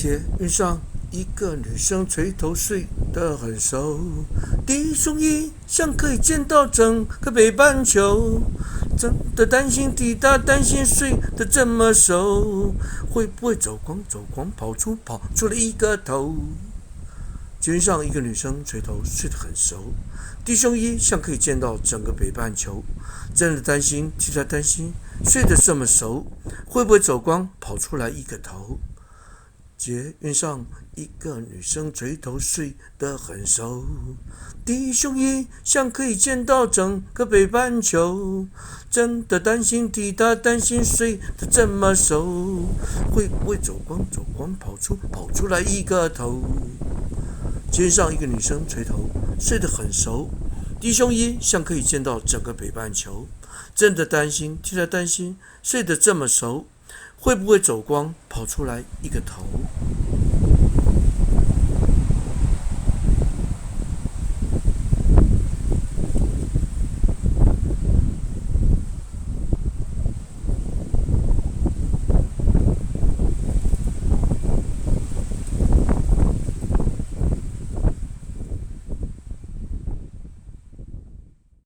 捷运上，一个女生垂头睡得很熟，弟兄一想可以见到整个北半球，真的担心抵达，担心睡得这么熟，会不会走光跑出了一个头。捷运上，一个女生垂头睡得很熟，弟兄一想可以见到整个北半球，真的担心替他担心睡得这么熟，会不会走光跑出来一个头。捷运上，一个女生垂头睡得很熟，弟兄一想可以见到整个北半球，真的担心替他担心睡得这么熟，会不会走光跑出来一个头。捷运上，一个女生垂头睡得很熟，弟兄一想可以见到整个北半球，真的担心替他担心睡得这么熟，会不会走光跑出来一个头。